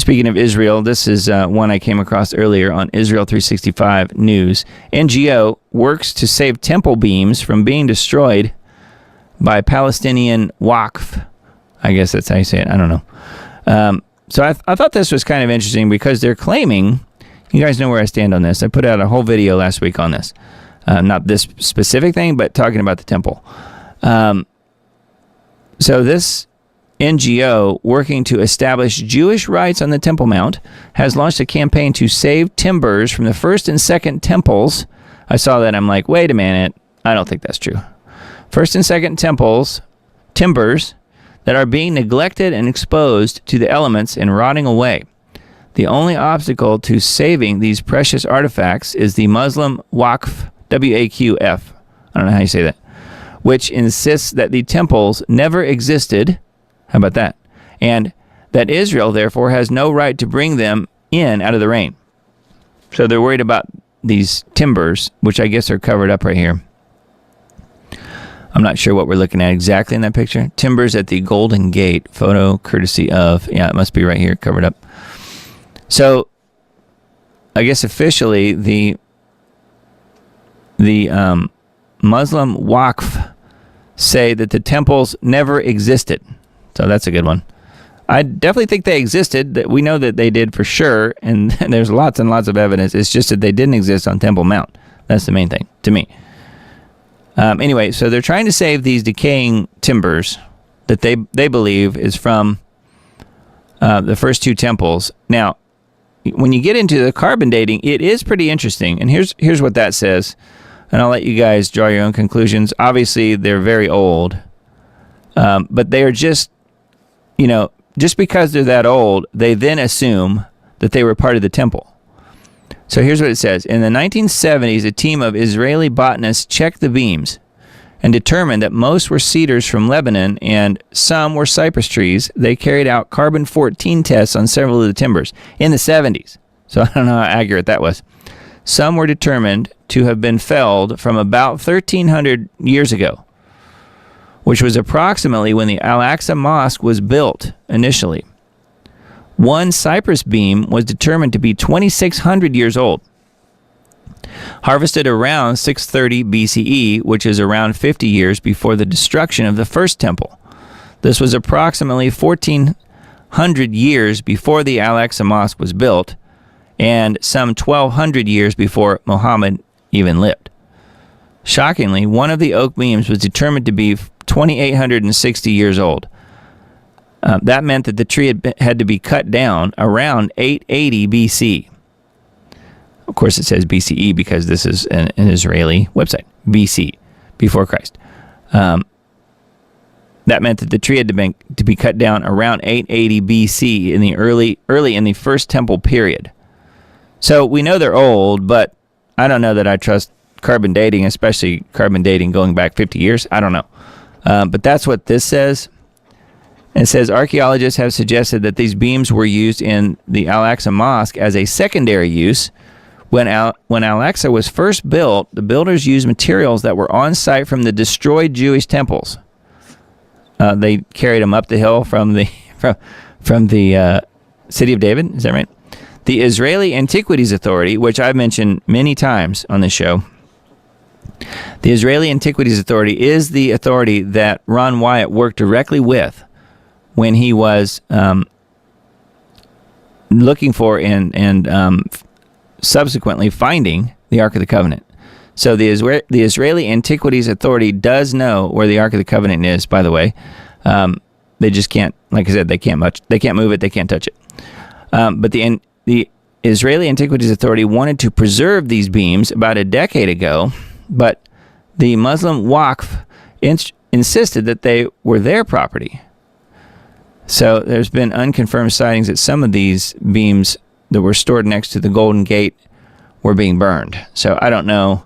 Speaking of Israel, this is one I came across earlier on Israel 365 News. NGO works to save temple beams from being destroyed by Palestinian Waqf. I guess that's how you say it. I don't know. So I thought this was kind of interesting because they're claiming, you guys know where I stand on this. I put out a whole video last week on this. Not this specific thing, but talking about the temple. So this NGO working to establish Jewish rights on the Temple Mount has launched a campaign to save timbers from the first and second temples. I saw that. I'm like, wait a minute. I don't think that's true. First and second temples, timbers that are being neglected and exposed to the elements and rotting away. The only obstacle to saving these precious artifacts is the Muslim Waqf, W-A-Q-F, I don't know how you say that, which insists that the temples never existed. How about that? And that Israel, therefore, has no right to bring them in out of the rain. So they're worried about these timbers, which I guess are covered up right here. I'm not sure what we're looking at exactly in that picture. Timbers at the Golden Gate, photo courtesy of, yeah, it must be right here, covered up. So I guess officially the Muslim Waqf say that the temples never existed. So that's a good one. I definitely think they existed. That we know that they did for sure, and there's lots and lots of evidence. It's just that they didn't exist on Temple Mount. That's the main thing to me. Anyway, so they're trying to save these decaying timbers that they believe is from the first two temples. Now, when you get into the carbon dating, it is pretty interesting. And here's what that says. And I'll let you guys draw your own conclusions. Obviously, they're very old. But they are just, just because they're that old, they then assume that they were part of the temple. So here's what it says. In the 1970s, a team of Israeli botanists checked the beams and determined that most were cedars from Lebanon and some were cypress trees. They carried out carbon-14 tests on several of the timbers in the 70s. So I don't know how accurate that was. Some were determined to have been felled from about 1,300 years ago, which was approximately when the Al-Aqsa Mosque was built initially. One cypress beam was determined to be 2,600 years old, harvested around 630 BCE, which is around 50 years before the destruction of the first temple. This was approximately 1,400 years before the Al-Aqsa Mosque was built, and some 1,200 years before Muhammad even lived. Shockingly, one of the oak beams was determined to be 2,860 years old. That meant that the tree had to be cut down around 880 BC. Of course, it says BCE because this is an Israeli website. BC, before Christ. That meant that the tree had to be cut down around 880 BC in the early in the first temple period. So we know they're old, but I don't know that I trust carbon dating, especially carbon dating going back 50 years. I don't know. But that's what this says. It says archaeologists have suggested that these beams were used in the Al-Aqsa Mosque as a secondary use. When Al-Aqsa was first built, the builders used materials that were on site from the destroyed Jewish temples. They carried them up the hill from the city of David. Is that right? The Israeli Antiquities Authority, which I've mentioned many times on this show, the Israeli Antiquities Authority is the authority that Ron Wyatt worked directly with when he was looking for and subsequently finding the Ark of the Covenant. So the Israeli Antiquities Authority does know where the Ark of the Covenant is, by the way. They just can't, like I said, they can't move it, they can't touch it. But the Israeli Antiquities Authority wanted to preserve these beams about a decade ago, but the Muslim Waqf insisted that they were their property. So there's been unconfirmed sightings that some of these beams that were stored next to the Golden Gate were being burned. So I don't know.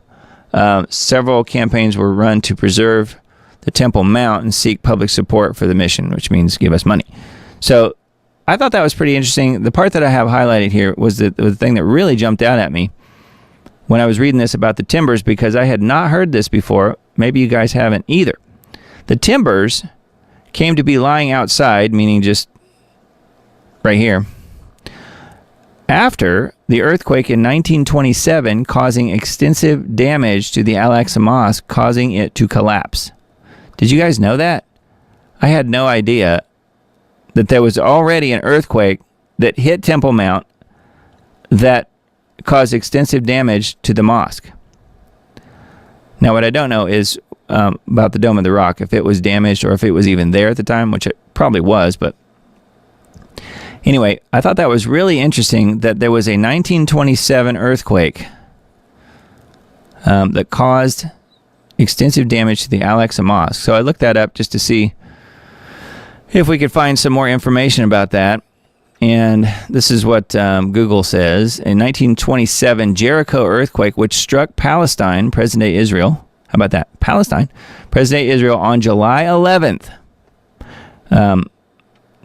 Several campaigns were run to preserve the Temple Mount and seek public support for the mission, which means give us money. So I thought that was pretty interesting. The part that I have highlighted here was the thing that really jumped out at me when I was reading this about the timbers, because I had not heard this before. Maybe you guys haven't either. The timbers came to be lying outside, meaning just right here, after the earthquake in 1927, causing extensive damage to the Al-Aqsa Mosque, causing it to collapse. Did you guys know that? I had no idea that there was already an earthquake that hit Temple Mount that caused extensive damage to the mosque. Now, what I don't know is about the Dome of the Rock, if it was damaged or if it was even there at the time, which it probably was, but anyway, I thought that was really interesting that there was a 1927 earthquake that caused extensive damage to the Al-Aqsa Mosque. So I looked that up just to see if we could find some more information about that. And this is what Google says. In 1927, Jericho earthquake, which struck Palestine, present-day Israel. How about that? Palestine, present-day Israel, on July 11th.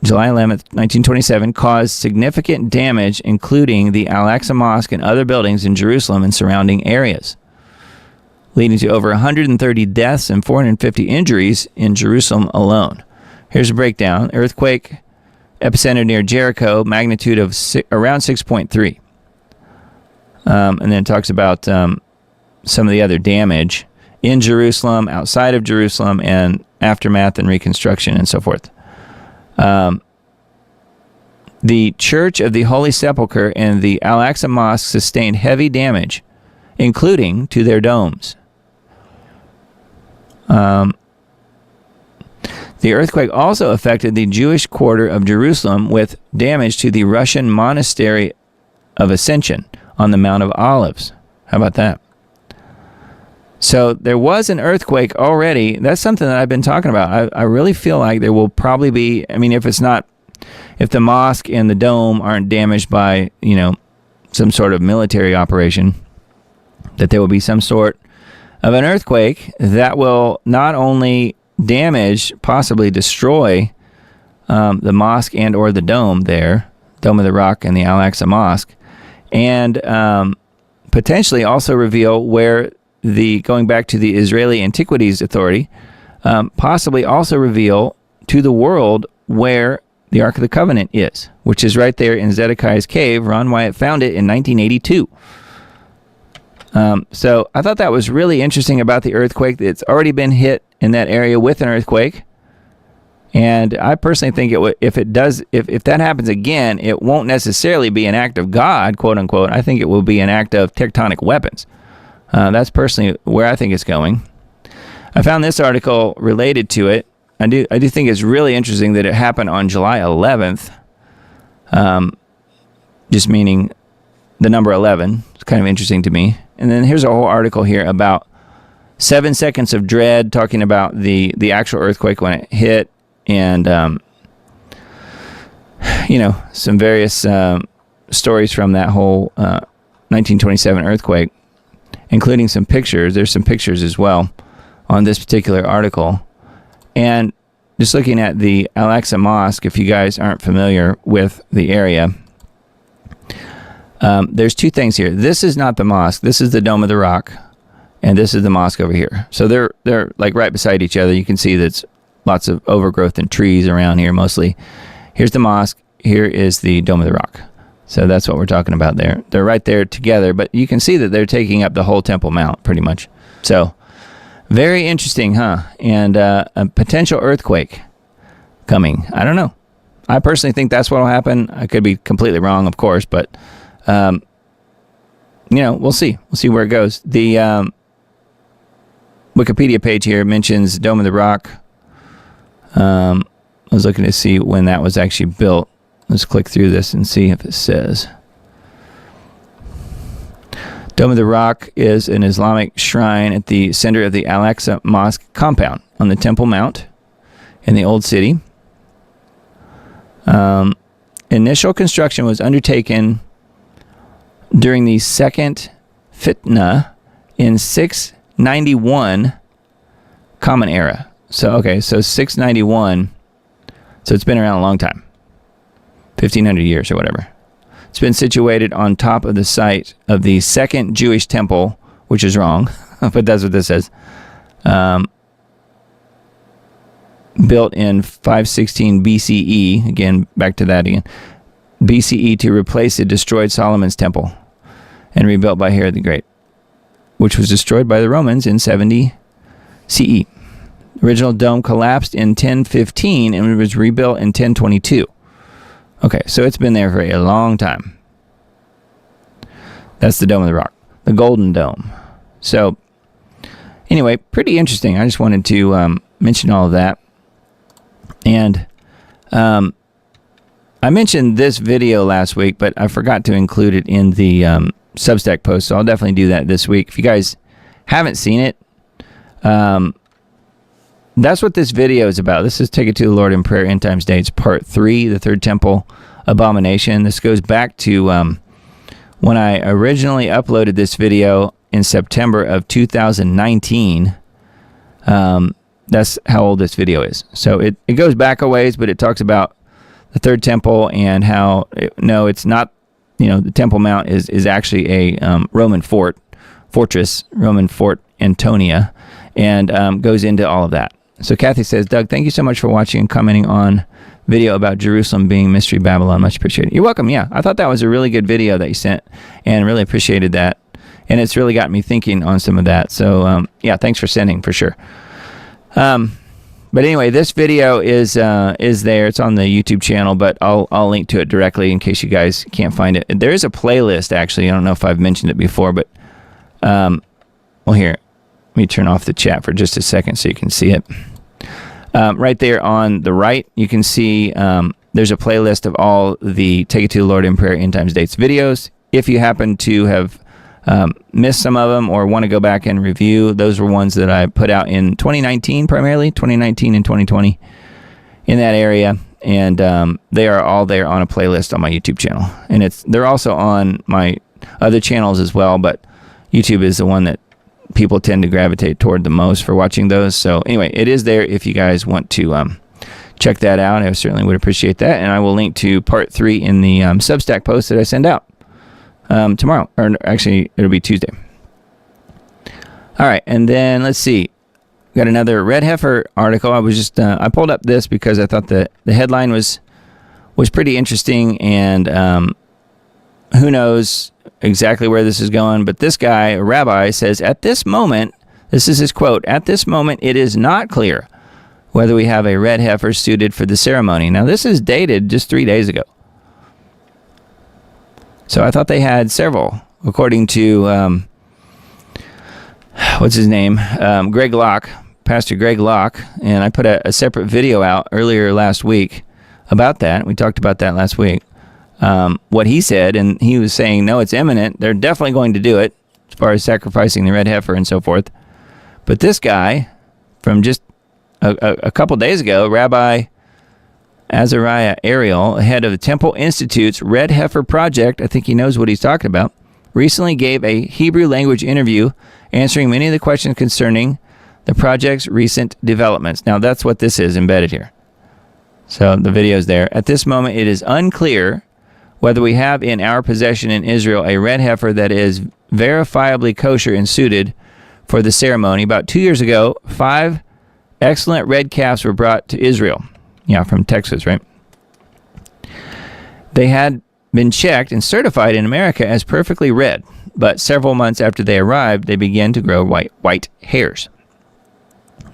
July 11th, 1927, caused significant damage, including the Al-Aqsa Mosque and other buildings in Jerusalem and surrounding areas, leading to over 130 deaths and 450 injuries in Jerusalem alone. Here's a breakdown. Earthquake epicenter near Jericho, magnitude of around 6.3. And then it talks about some of the other damage in Jerusalem, outside of Jerusalem, and aftermath and reconstruction and so forth. The Church of the Holy Sepulchre and the Al-Aqsa Mosque sustained heavy damage, including to their domes. The earthquake also affected the Jewish quarter of Jerusalem, with damage to the Russian monastery of Ascension on the Mount of Olives. How about that? So there was an earthquake already. That's something that I've been talking about. I really feel like there will probably be, I mean, if the mosque and the dome aren't damaged by, some sort of military operation, that there will be some sort of an earthquake that will not only damage, possibly destroy the mosque and or the dome there, Dome of the Rock and the Al-Aqsa Mosque, and potentially also reveal where going back to the Israeli Antiquities Authority, possibly also reveal to the world where the Ark of the Covenant is, which is right there in Zedekiah's Cave. Ron Wyatt found it in 1982. So I thought that was really interesting about the earthquake. It's already been hit in that area with an earthquake. And I personally think if that happens again, it won't necessarily be an act of God, quote unquote. I think it will be an act of tectonic weapons. That's personally where I think it's going. I found this article related to it. I do think it's really interesting that it happened on July 11th. Just meaning the number 11. It's kind of interesting to me. And then here's a whole article here about 7 seconds of dread, talking about the actual earthquake when it hit, and some various stories from that whole 1927 earthquake, including some pictures. There's some pictures as well on this particular article. And just looking at the Al-Aqsa Mosque, if you guys aren't familiar with the area, there's two things here. This is not the mosque. This is the Dome of the Rock, and this is the mosque over here. So they're like right beside each other. You can see that's lots of overgrowth and trees around here mostly. Here's the mosque. Here is the Dome of the Rock. So that's what we're talking about there. They're right there together, but you can see that they're taking up the whole Temple Mount pretty much. So very interesting, huh? And a potential earthquake coming. I don't know. I personally think that's what will happen. I could be completely wrong, of course, but we'll see. We'll see where it goes. The Wikipedia page here mentions Dome of the Rock. I was looking to see when that was actually built. Let's click through this and see if it says. Dome of the Rock is an Islamic shrine at the center of the Al-Aqsa Mosque compound on the Temple Mount in the Old City. Initial construction was undertaken during the second Fitna in 691 Common Era. So 691. So it's been around a long time. 1,500 years or whatever. It's been situated on top of the site of the second Jewish temple, which is wrong, but that's what this says. Built in 516 BCE, again, back to that again. BCE to replace the destroyed Solomon's temple and rebuilt by Herod the Great, which was destroyed by the Romans in 70 CE. The original dome collapsed in 1015 and it was rebuilt in 1022. Okay, so it's been there for a long time. That's the Dome of the Rock, the Golden Dome. So, anyway, pretty interesting. I just wanted to mention all of that. And I mentioned this video last week, but I forgot to include it in the Substack post, so I'll definitely do that this week. If you guys haven't seen it, that's what this video is about. This is Take It to the Lord in Prayer, End Times Dates, Part 3, the Third Temple Abomination. This goes back to when I originally uploaded this video in September of 2019. That's how old this video is. So it goes back a ways, but it talks about the Third Temple and how, no, it's not, the Temple Mount is actually a Roman fortress, Roman Fort Antonia, and goes into all of that. So Kathy says, Doug, thank you so much for watching and commenting on video about Jerusalem being Mystery Babylon. Much appreciated. You're welcome. Yeah, I thought that was a really good video that you sent and really appreciated that. And it's really got me thinking on some of that. So, yeah, thanks for sending for sure. But anyway, this video is there. It's on the YouTube channel, but I'll link to it directly in case you guys can't find it. There is a playlist, actually. I don't know if I've mentioned it before, but, well, here. Let me turn off the chat for just a second so you can see it. Right there on the right, you can see there's a playlist of all the Take It to the Lord in Prayer End Times Dates videos. If you happen to have missed some of them or want to go back and review, those were ones that I put out in 2019 primarily, 2019 and 2020 in that area. And they are all there on a playlist on my YouTube channel. And they're also on my other channels as well, but YouTube is the one that people tend to gravitate toward the most for watching those. So anyway, it is there if you guys want to check that out. I certainly would appreciate that. And I will link to part 3 in the Substack post that I send out tomorrow. Or actually, it'll be Tuesday. All right, and then let's see. Got another red heifer article. I was just I pulled up this because I thought the headline was pretty interesting, and who knows exactly where this is going, but this guy, a rabbi, says, at this moment, this is his quote, at this moment, it is not clear whether we have a red heifer suited for the ceremony. Now, this is dated just 3 days ago. So I thought they had several, according to, what's his name? Greg Locke, Pastor Greg Locke, and I put a separate video out earlier last week about that. We talked about that last week. What he said, and he was saying, no, it's imminent. They're definitely going to do it as far as sacrificing the red heifer and so forth. But this guy, from just a couple days ago, Rabbi Azariah Ariel, head of the Temple Institute's Red Heifer Project, I think he knows what he's talking about, recently gave a Hebrew language interview answering many of the questions concerning the project's recent developments. Now, that's what this is embedded here. So the video's there. At this moment, it is unclear whether we have in our possession in Israel a red heifer that is verifiably kosher and suited for the ceremony. About 2 years ago, 5 excellent red calves were brought to Israel. Yeah, from Texas, right? They had been checked and certified in America as perfectly red, but several months after they arrived, they began to grow white hairs.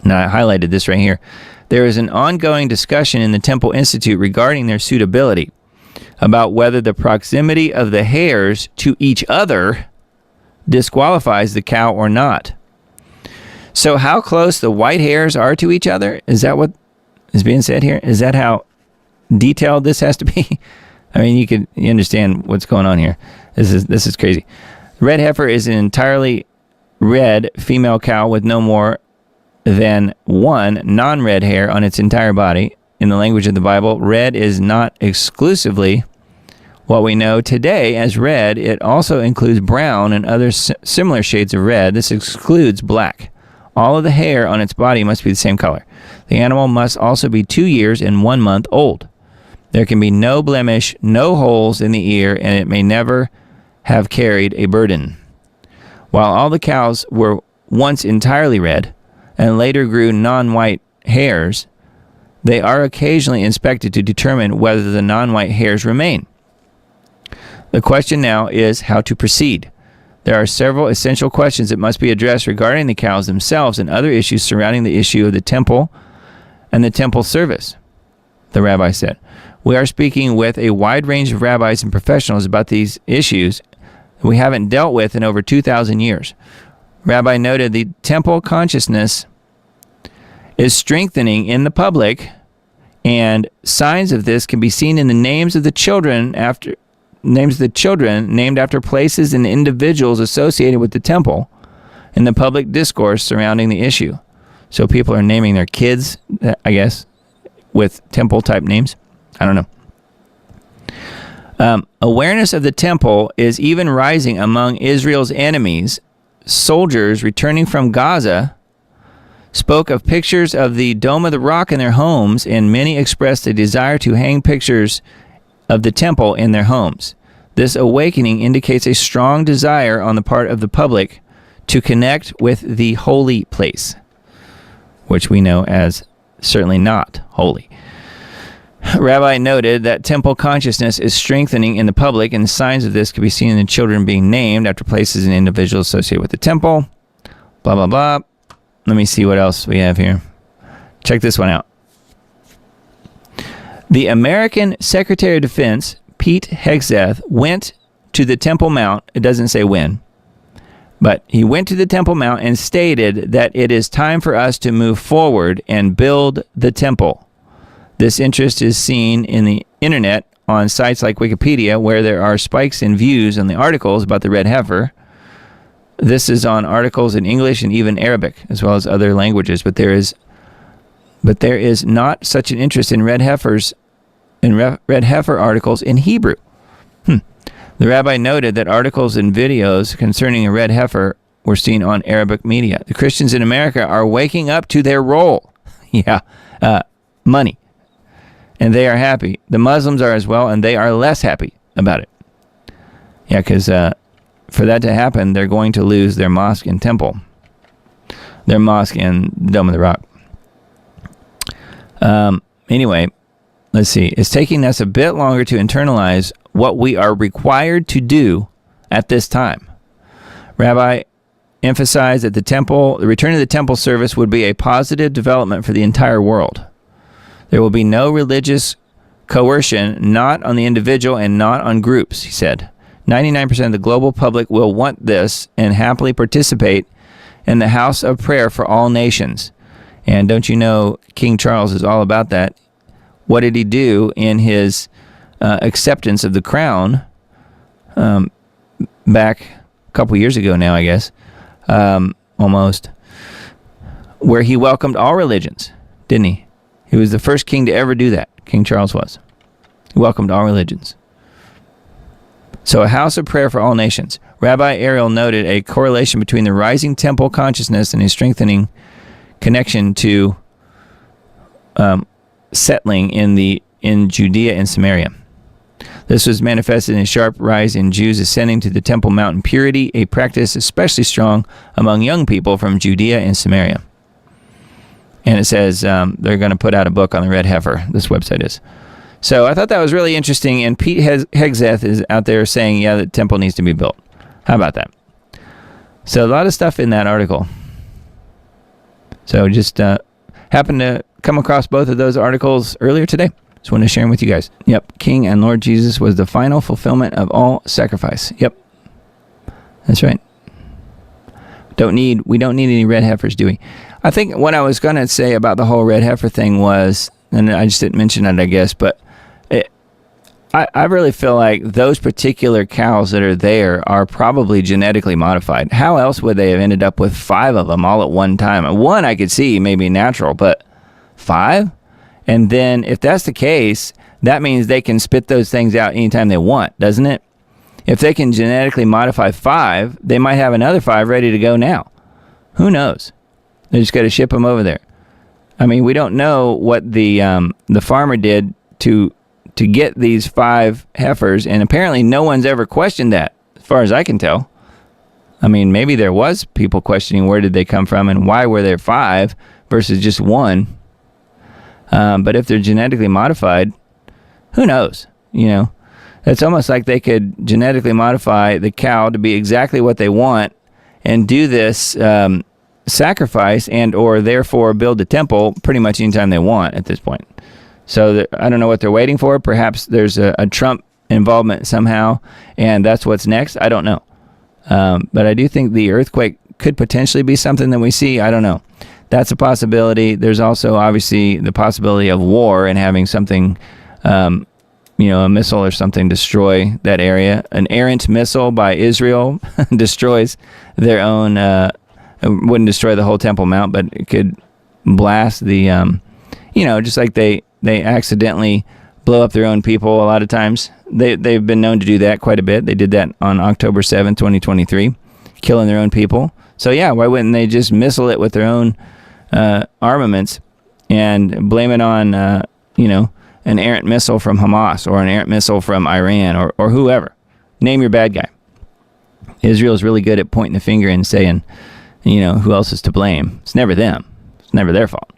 Now, I highlighted this right here. There is an ongoing discussion in the Temple Institute regarding their suitability, about whether the proximity of the hairs to each other disqualifies the cow or not. So how close the white hairs are to each other? Is that what is being said here? Is that how detailed this has to be? I mean, you understand what's going on here. This is crazy. Red heifer is an entirely red female cow with no more than one non-red hair on its entire body. In the language of the Bible, red is not exclusively what we know today as red. It also includes brown and other similar shades of red. This excludes black. All of the hair on its body must be the same color. The animal must also be 2 years and 1 month old. There can be no blemish, no holes in the ear, and it may never have carried a burden. While all the cows were once entirely red and later grew non-white hairs, they are occasionally inspected to determine whether the non-white hairs remain. The question now is how to proceed. There are several essential questions that must be addressed regarding the cows themselves and other issues surrounding the issue of the temple and the temple service, the rabbi said. We are speaking with a wide range of rabbis and professionals about these issues we haven't dealt with in over 2,000 years. Rabbi noted the temple consciousness is strengthening in the public, and signs of this can be seen in the names of the children named after places and individuals associated with the temple and the public discourse surrounding the issue. So people are naming their kids, I guess, with temple-type names. I don't know. Awareness of the temple is even rising among Israel's enemies. Soldiers returning from Gaza spoke of pictures of the Dome of the Rock in their homes, and many expressed a desire to hang pictures of the temple in their homes. This awakening indicates a strong desire on the part of the public to connect with the holy place, which we know as certainly not holy. Rabbi noted that temple consciousness is strengthening in the public, and signs of this can be seen in the children being named after places and individuals associated with the temple. Blah, blah, blah. Let me see what else we have here. Check this one out. The American Secretary of Defense, Pete Hegseth, went to the Temple Mount. It doesn't say when, but he went to the Temple Mount and stated that it is time for us to move forward and build the temple. This interest is seen in the internet on sites like Wikipedia, where there are spikes in views on the articles about the red heifer. This is on articles in English and even Arabic, as well as other languages. But there is not such an interest in red heifers, red heifer articles in Hebrew. The rabbi noted that articles and videos concerning a red heifer were seen on Arabic media. The Christians in America are waking up to their role. Money. And they are happy. The Muslims are as well, and they are less happy about it. Because for that to happen, they're going to lose their mosque and temple. Their mosque and Dome of the Rock. Anyway, let's see. It's taking us a bit longer to internalize what we are required to do at this time. Rabbi emphasized that the return of the temple service would be a positive development for the entire world. There will be no religious coercion, not on the individual and not on groups, he said. 99% of the global public will want this and happily participate in the house of prayer for all nations. And don't you know, King Charles is all about that. What did he do in his acceptance of the crown back a couple years ago now, I guess, almost, where he welcomed all religions, didn't he? He was the first king to ever do that. King Charles was. He welcomed all religions. So a house of prayer for all nations. Rabbi Ariel noted a correlation between the rising temple consciousness and a strengthening connection to settling in Judea and Samaria. This was manifested in a sharp rise in Jews ascending to the Temple Mount in purity, a practice especially strong among young people from Judea and Samaria. And it says they're going to put out a book on the red heifer. This website is. So I thought that was really interesting. And Pete Hegseth is out there saying, yeah, the temple needs to be built. How about that? So a lot of stuff in that article. So just happened to come across both of those articles earlier today. Just wanted to share them with you guys. Yep. King and Lord Jesus was the final fulfillment of all sacrifice. Yep. That's right. We don't need any red heifers, do we? I think what I was going to say about the whole red heifer thing was, and I just didn't mention it, I guess, but I really feel like those particular cows that are there are probably genetically modified. How else would they have ended up with 5 of them all at one time? One I could see maybe natural, but 5? And then if that's the case, that means they can spit those things out anytime they want, doesn't it? If they can genetically modify 5, they might have another 5 ready to go now. Who knows? They just got to ship them over there. I mean, we don't know what the farmer did to get these 5 heifers, and apparently no one's ever questioned that, as far as I can tell. I mean, maybe there was people questioning where did they come from and why were there 5 versus just 1. But if they're genetically modified, who knows? You know, It's almost like they could genetically modify the cow to be exactly what they want and do this sacrifice and or therefore build a temple pretty much anytime they want at this point. So I don't know what they're waiting for. Perhaps there's a Trump involvement somehow, and that's what's next. I don't know. But I do think the earthquake could potentially be something that we see. I don't know. That's a possibility. There's also obviously the possibility of war and having something, a missile or something destroy that area. An errant missile by Israel destroys their own, wouldn't destroy the whole Temple Mount, but it could blast the, just like they accidentally blow up their own people a lot of times. They've been known to do that quite a bit. They did that on October 7th, 2023, killing their own people. So yeah, why wouldn't they just missile it with their own armaments and blame it on, an errant missile from Hamas or an errant missile from Iran or whoever. Name your bad guy. Israel is really good at pointing the finger and saying, who else is to blame. It's never them. It's never their fault.